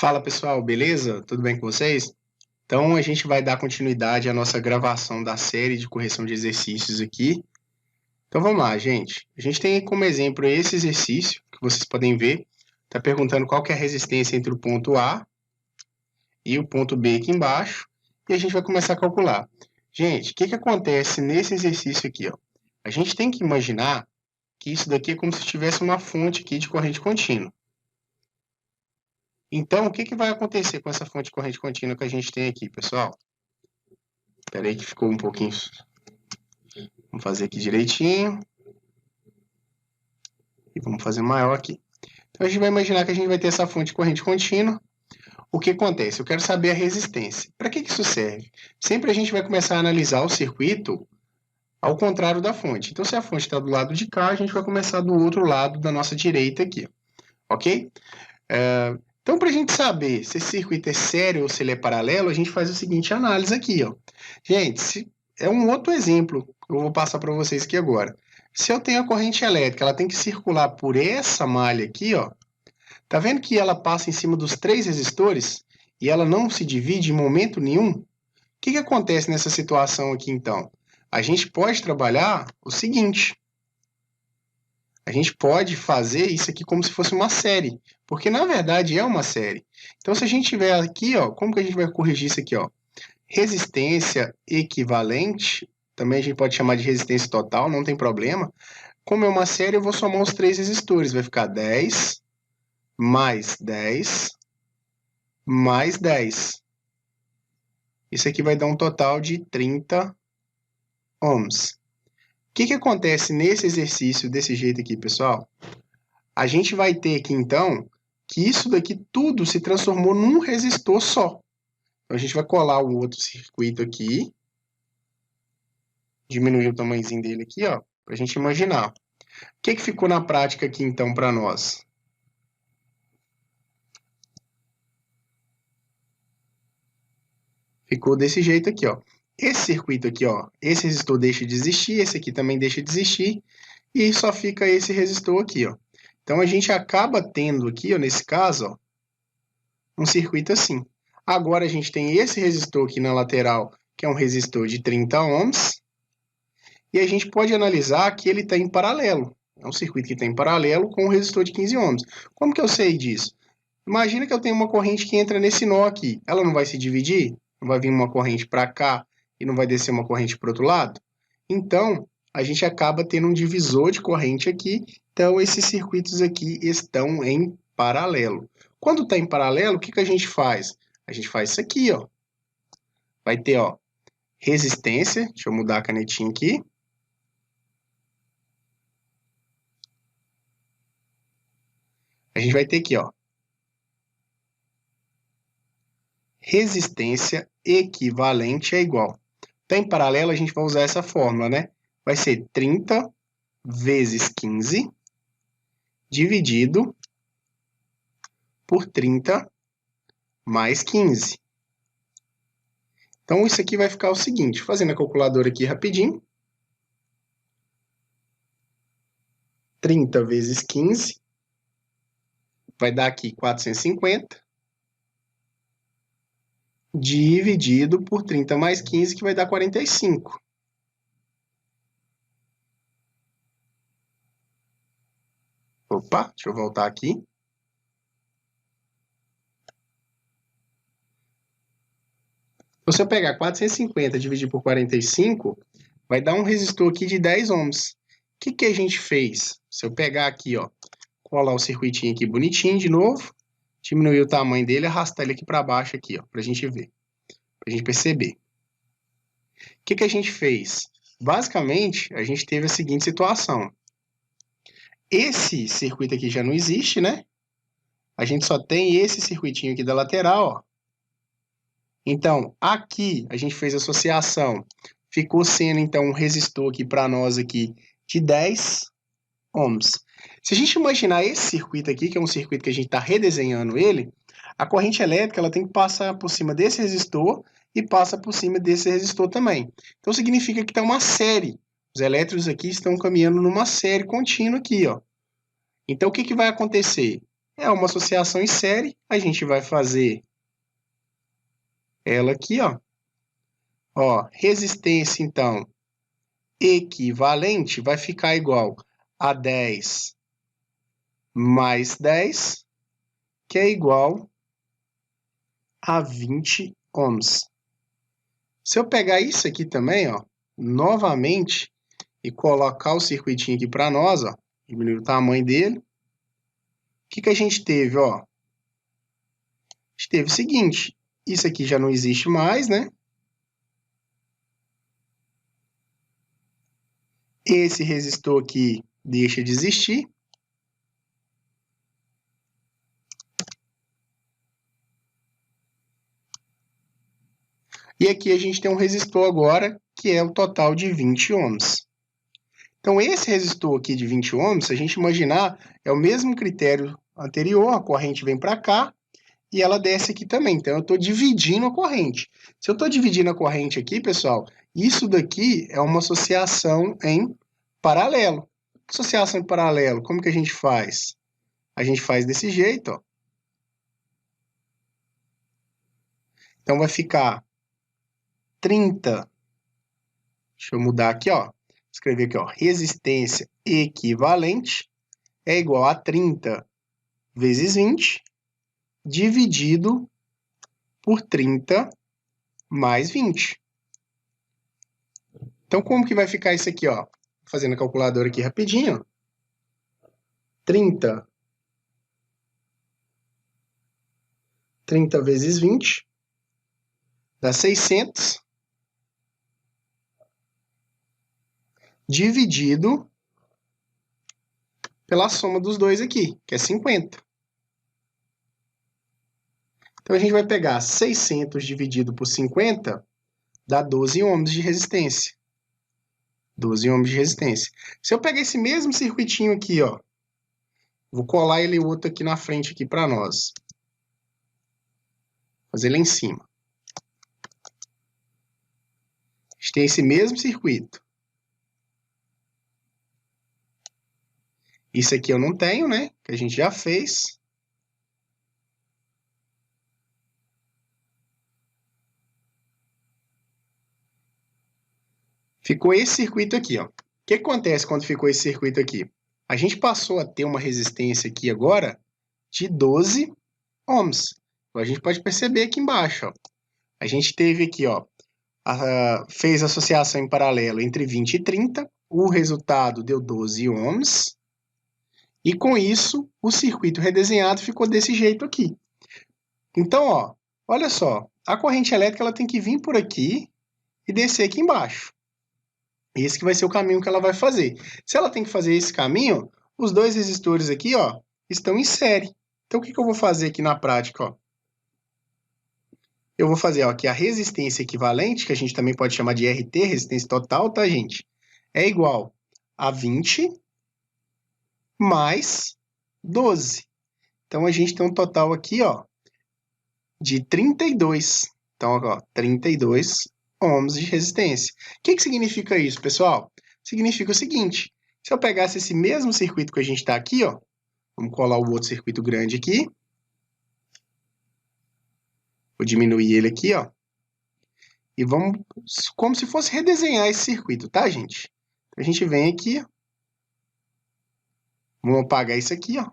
Fala pessoal, beleza? Tudo bem com vocês? Então a gente vai dar continuidade à nossa gravação da série de correção de exercícios aqui. Então vamos lá, gente. A gente tem como exemplo esse exercício que vocês podem ver. Está perguntando qual que é a resistência entre o ponto A e o ponto B aqui embaixo. E a gente vai começar a calcular. Gente, o que acontece nesse exercício aqui, ó? A gente tem que imaginar que isso daqui é como se tivesse uma fonte aqui de corrente contínua. Então, o que vai acontecer com essa fonte de corrente contínua que a gente tem aqui, pessoal? Espera aí que ficou um pouquinho... Vamos fazer aqui direitinho. E vamos fazer maior aqui. Então, a gente vai imaginar que a gente vai ter essa fonte de corrente contínua. O que acontece? Eu quero saber a resistência. Para que isso serve? Sempre a gente vai começar a analisar o circuito ao contrário da fonte. Então, se a fonte está do lado de cá, a gente vai começar do outro lado da nossa direita aqui. Ok? Então, para a gente saber se esse circuito é sério ou se ele é paralelo, a gente faz a seguinte análise aqui, ó. Gente, é um outro exemplo que eu vou passar para vocês aqui agora. Se eu tenho a corrente elétrica, ela tem que circular por essa malha aqui, ó. Tá vendo que ela passa em cima dos 3 resistores e ela não se divide em momento nenhum? O que acontece nessa situação aqui, então? A gente pode trabalhar o seguinte. A gente pode fazer isso aqui como se fosse uma série, porque na verdade é uma série. Então, se a gente tiver aqui, ó, como que a gente vai corrigir isso aqui, ó? Resistência equivalente, também a gente pode chamar de resistência total, não tem problema. Como é uma série, eu vou somar os 3 resistores, vai ficar 10 mais 10 mais 10. Isso aqui vai dar um total de 30 ohms. O que acontece nesse exercício desse jeito aqui, pessoal? A gente vai ter aqui, então, que isso daqui tudo se transformou num resistor só. Então, a gente vai colar o outro circuito aqui. Diminuir o tamanhozinho dele aqui, ó, para a gente imaginar. O que ficou na prática aqui, então, para nós? Ficou desse jeito aqui, ó. Esse circuito aqui, ó, esse resistor deixa de existir, esse aqui também deixa de existir, e só fica esse resistor aqui, ó. Então, a gente acaba tendo aqui, ó, nesse caso, ó, um circuito assim. Agora, a gente tem esse resistor aqui na lateral, que é um resistor de 30 ohms, e a gente pode analisar que ele está em paralelo. É um circuito que está em paralelo com um resistor de 15 ohms. Como que eu sei disso? Imagina que eu tenho uma corrente que entra nesse nó aqui. Ela não vai se dividir? Não vai vir uma corrente para cá e não vai descer uma corrente para o outro lado? Então, a gente acaba tendo um divisor de corrente aqui. Então, esses circuitos aqui estão em paralelo. Quando está em paralelo, o que a gente faz? A gente faz isso aqui, ó. Vai ter, ó, resistência. Deixa eu mudar a canetinha aqui. A gente vai ter aqui, ó, resistência equivalente é igual. Então, em paralelo, a gente vai usar essa fórmula, né? Vai ser 30 vezes 15 dividido por 30 mais 15. Então, isso aqui vai ficar o seguinte, fazendo a calculadora aqui rapidinho. 30 vezes 15 vai dar aqui 450, dividido por 30 mais 15, que vai dar 45. Opa, deixa eu voltar aqui. Se eu pegar 450 e dividir por 45, vai dar um resistor aqui de 10 ohms. O que a gente fez? Se eu pegar aqui, ó, colar o circuitinho aqui bonitinho de novo, diminuir o tamanho dele e arrastar ele aqui para baixo aqui, ó, para a gente ver, para a gente perceber. O que a gente fez? Basicamente, a gente teve a seguinte situação. Esse circuito aqui já não existe, né? A gente só tem esse circuitinho aqui da lateral, ó. Então, aqui a gente fez a associação. Ficou sendo, então, um resistor aqui para nós aqui de 10 ohms. Se a gente imaginar esse circuito aqui, que é um circuito que a gente está redesenhando ele, a corrente elétrica ela tem que passar por cima desse resistor e passa por cima desse resistor também. Então, significa que tem uma série. Os elétrons aqui estão caminhando numa série contínua aqui, ó. Então, o que vai acontecer? é uma associação em série. A gente vai fazer ela aqui, ó. Ó, resistência, então, equivalente vai ficar igual a 10 mais 10, que é igual a 20 ohms. Se eu pegar isso aqui também, ó, novamente, e colocar o circuitinho aqui para nós, ó, diminuir o tamanho dele, o que a gente teve, ó? A gente teve o seguinte, isso aqui já não existe mais, né? Esse resistor aqui deixa de existir. E aqui a gente tem um resistor agora, que é o total de 20 ohms. Então, esse resistor aqui de 20 ohms, se a gente imaginar, é o mesmo critério anterior, a corrente vem para cá, e ela desce aqui também. Então, eu estou dividindo a corrente. Se eu estou dividindo a corrente aqui, pessoal, isso daqui é uma associação em paralelo. Associação em paralelo, como que a gente faz? A gente faz desse jeito, ó. Então, vai ficar 30. Deixa eu mudar aqui, ó. Escrever aqui, ó. Resistência equivalente é igual a 30 vezes 20, dividido por 30 mais 20. Então, como que vai ficar isso aqui, ó? Fazendo a calculadora aqui rapidinho. 30 vezes 20 dá 600, dividido pela soma dos dois aqui, que é 50. Então, a gente vai pegar 600 dividido por 50, dá 12 ohms de resistência. 12 ohms de resistência. Se eu pegar esse mesmo circuitinho aqui, ó, vou colar ele outro aqui na frente aqui para nós. Fazer lá em cima. A gente tem esse mesmo circuito. Isso aqui eu não tenho, né? Que a gente já fez. Ficou esse circuito aqui, ó. O que acontece quando ficou esse circuito aqui? A gente passou a ter uma resistência aqui agora de 12 ohms. A gente pode perceber aqui embaixo, ó. A gente teve aqui, ó, fez associação em paralelo entre 20 e 30. O resultado deu 12 ohms. E com isso, o circuito redesenhado ficou desse jeito aqui. Então, ó, olha só, a corrente elétrica ela tem que vir por aqui e descer aqui embaixo. Esse que vai ser o caminho que ela vai fazer. Se ela tem que fazer esse caminho, os dois resistores aqui, ó, estão em série. Então, o que eu vou fazer aqui na prática, ó? Eu vou fazer, ó, aqui a resistência equivalente, que a gente também pode chamar de RT, resistência total, tá, gente? É igual a 20 mais 12. Então, a gente tem um total aqui, ó, de 32. Então, ó, 32 ohms de resistência. O que significa isso, pessoal? Significa o seguinte, se eu pegasse esse mesmo circuito que a gente está aqui, ó, vamos colar o outro circuito grande aqui, vou diminuir ele aqui, ó, e vamos, como se fosse redesenhar esse circuito, tá, gente? A gente vem aqui, vamos apagar isso aqui, ó.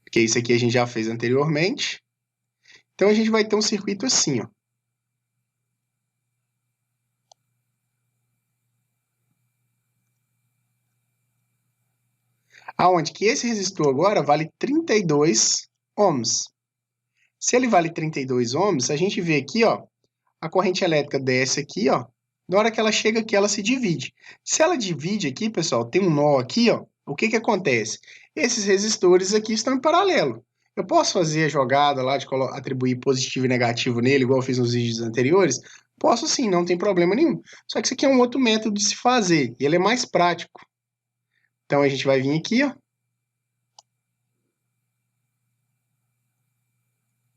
Porque isso aqui a gente já fez anteriormente. Então, a gente vai ter um circuito assim, ó. Aonde que esse resistor agora vale 32 ohms. Se ele vale 32 ohms, a gente vê aqui, ó, a corrente elétrica desce aqui, ó. Na hora que ela chega aqui, ela se divide. Se ela divide aqui, pessoal, tem um nó aqui, ó. O que acontece? Esses resistores aqui estão em paralelo. Eu posso fazer a jogada lá de atribuir positivo e negativo nele, igual eu fiz nos vídeos anteriores? Posso sim, não tem problema nenhum. Só que isso aqui é um outro método de se fazer, e ele é mais prático. Então, a gente vai vir aqui, ó,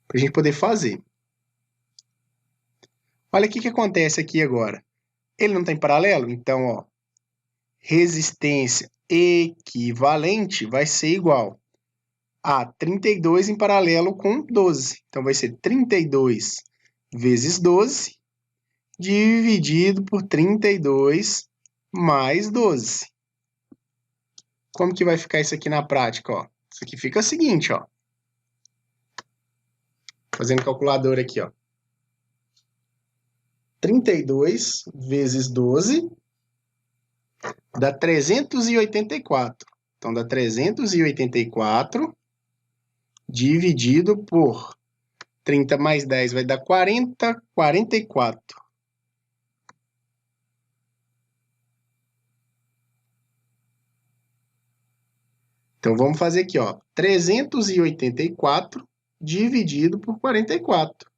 para a gente poder fazer. Olha o que acontece aqui agora. Ele não tem paralelo? Então, ó, resistência equivalente vai ser igual a 32 em paralelo com 12. Então, vai ser 32 vezes 12 dividido por 32 mais 12. Como que vai ficar isso aqui na prática? Ó? Isso aqui fica o seguinte, ó. Fazendo calculadora aqui, ó. 32 vezes 12 dá 384. Então, dá 384 dividido por 30 mais 10 vai dar 40, 44. Então, vamos fazer aqui, ó, 384 dividido por 44.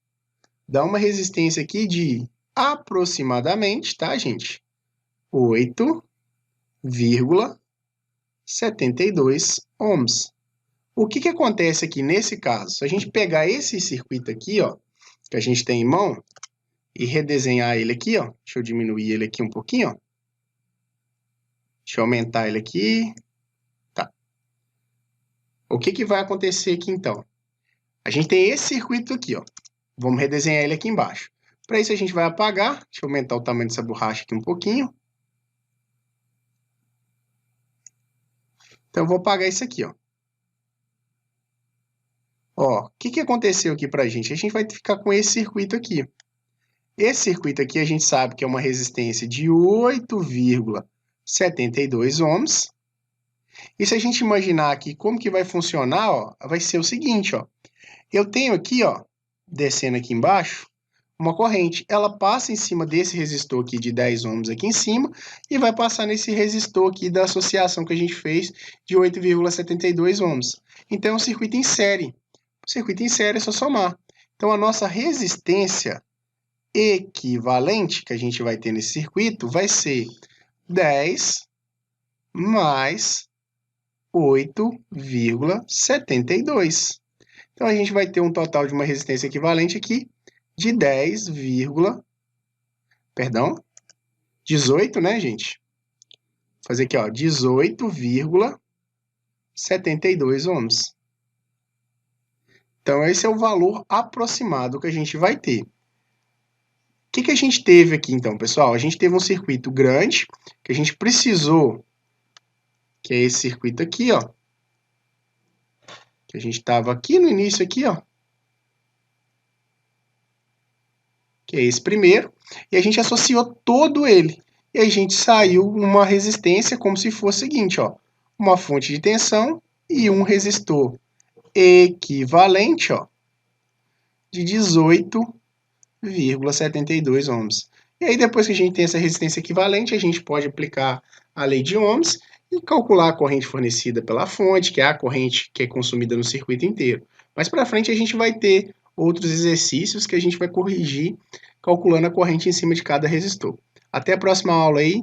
Dá uma resistência aqui de aproximadamente, tá, gente? 8,72 ohms. O que acontece aqui nesse caso? Se a gente pegar esse circuito aqui, ó, que a gente tem em mão, e redesenhar ele aqui, ó, deixa eu diminuir ele aqui um pouquinho, ó. Deixa eu aumentar ele aqui. Tá. O que vai acontecer aqui, então? A gente tem esse circuito aqui, ó. Vamos redesenhar ele aqui embaixo. Para isso, a gente vai apagar. Deixa eu aumentar o tamanho dessa borracha aqui um pouquinho. Então, eu vou apagar isso aqui, ó. Ó, o que aconteceu aqui para a gente? A gente vai ficar com esse circuito aqui. Esse circuito aqui, a gente sabe que é uma resistência de 8,72 ohms. E se a gente imaginar aqui como que vai funcionar, ó, vai ser o seguinte, ó. Eu tenho aqui, ó, descendo aqui embaixo, uma corrente. Ela passa em cima desse resistor aqui de 10 ohms aqui em cima e vai passar nesse resistor aqui da associação que a gente fez de 8,72 ohms. Então, é um circuito em série. O circuito em série é só somar. Então, a nossa resistência equivalente que a gente vai ter nesse circuito vai ser 10 mais 8,72. Então, a gente vai ter um total de uma resistência equivalente aqui de 18, né, gente? Vou fazer aqui, ó, 18,72 ohms. Então, esse é o valor aproximado que a gente vai ter. O que a gente teve aqui, então, pessoal? A gente teve um circuito grande, que a gente precisou, que é esse circuito aqui, ó, que a gente estava aqui no início, aqui, ó, que é esse primeiro, e a gente associou todo ele. E a gente saiu uma resistência como se fosse o seguinte, ó, uma fonte de tensão e um resistor equivalente, ó, de 18,72 ohms. E aí, depois que a gente tem essa resistência equivalente, a gente pode aplicar a lei de Ohms e calcular a corrente fornecida pela fonte, que é a corrente que é consumida no circuito inteiro. Mais para frente, a gente vai ter outros exercícios que a gente vai corrigir calculando a corrente em cima de cada resistor. Até a próxima aula aí.